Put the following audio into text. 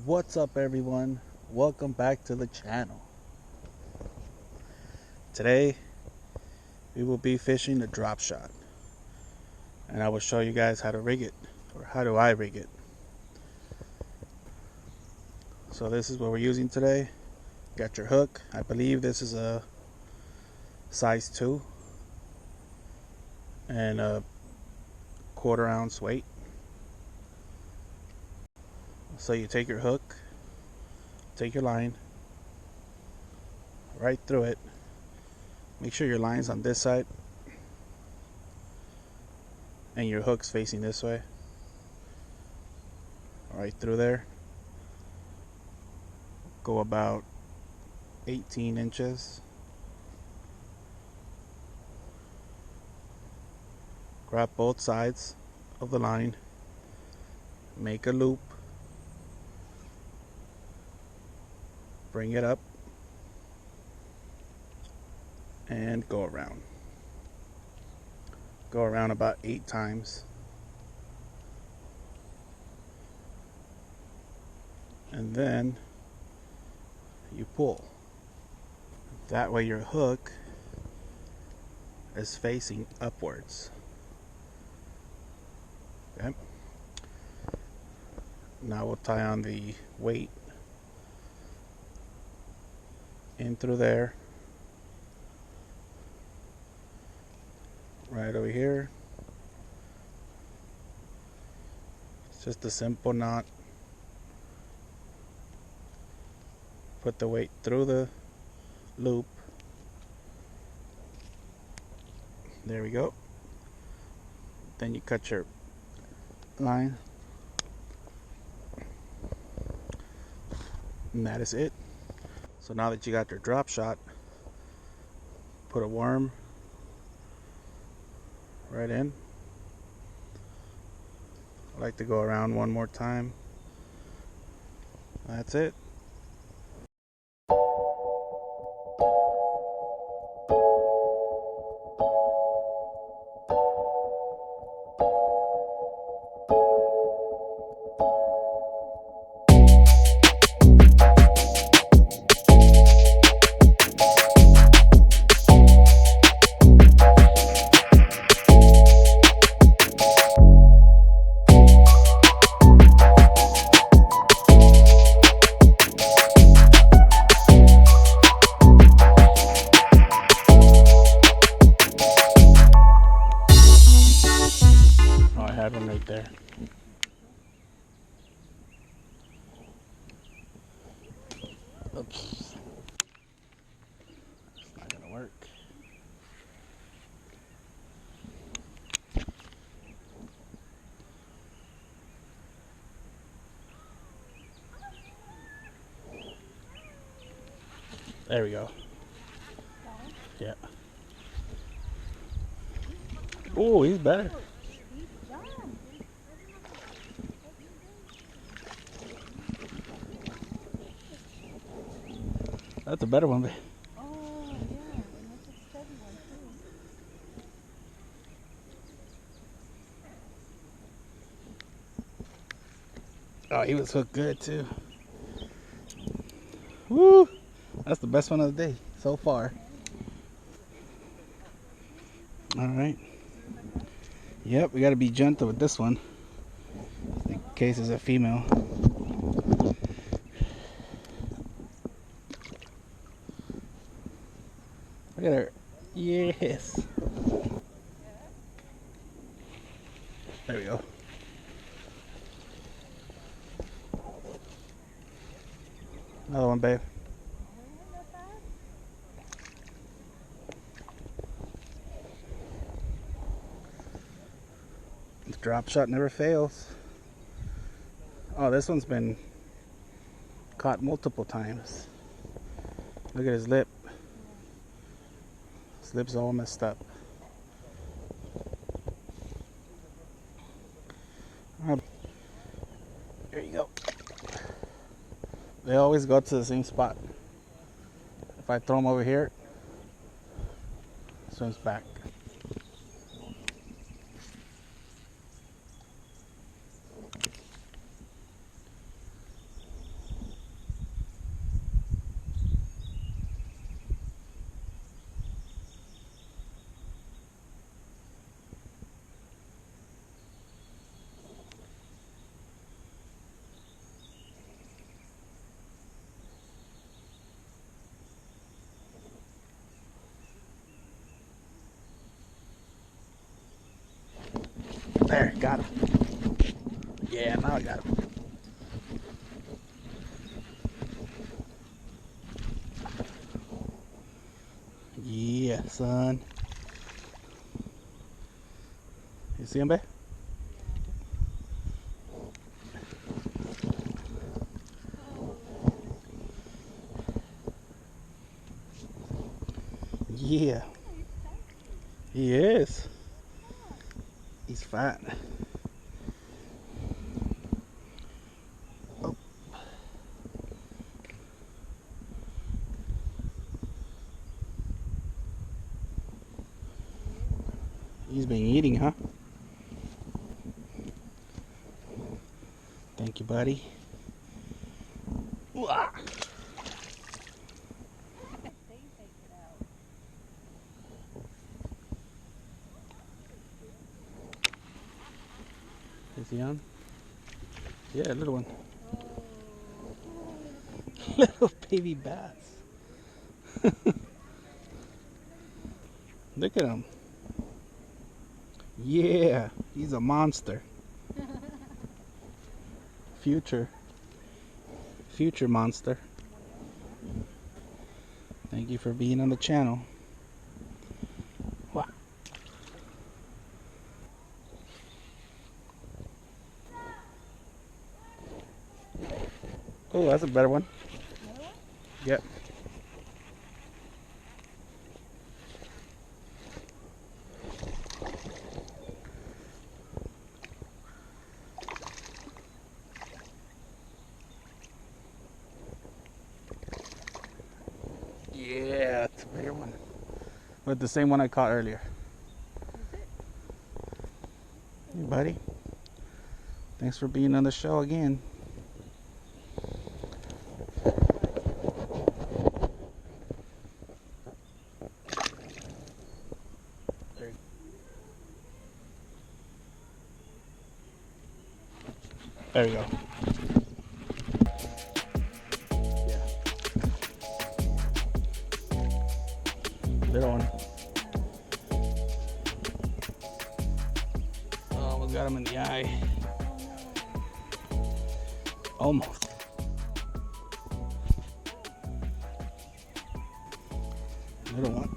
What's up, everyone? Welcome back to the channel. Today we will be fishing the drop shot, and I will show you guys how to rig it, or how do I rig it. So this is what we're using today. Got your hook. I believe this is a size 2 and a 1/4 ounce weight. So you take your hook, take your line right through it. Make sure your line's on this side and your hook's facing this way. Right through there. Go about 18 inches. Grab both sides of the line. Make a loop. Bring it up and go around. Go around about 8 times. And then you pull. That way your hook is facing upwards. Okay. Now we'll tie on the weight in through there, right over here. It's just a simple knot. Put the weight through the loop. There we go. Then you cut your line, and that is it. So now that you got your drop shot, put a worm right in. I like to go around one more time. That's it. Had one right there. Oops. It's not gonna work. There we go. Yeah. Oh, he's better. That's a better one, babe. Oh, yeah, and that's a steady one, too. Oh, he was hooked good, too. Woo! That's the best one of the day so far. Alright. Yep, we gotta be gentle with this one, in case it's a female. Look at her. Yes. There we go. Another one, babe. The drop shot never fails. Oh, this one's been caught multiple times. Look at his lip. His lip's all messed up. There you go. They always go to the same spot. If I throw them over here, it swims back. There, got him. Yeah, now I got him. Yeah, son. You see him, babe? Yeah. He is. He's fat. Oh. He's been eating, huh? Thank you, buddy. Wah. Is he on? Yeah, little one. Little baby bass. Look at him. Yeah, he's a monster. Future monster. Thank you for being on the channel. Wow. Oh, that's a better one. Another one? Yep. Yeah, that's a bigger one. But the same one I caught earlier. Hey, buddy. Thanks for being on the show again. There we go. Yeah. Little one. Oh, we got him in the eye. Almost. Little one.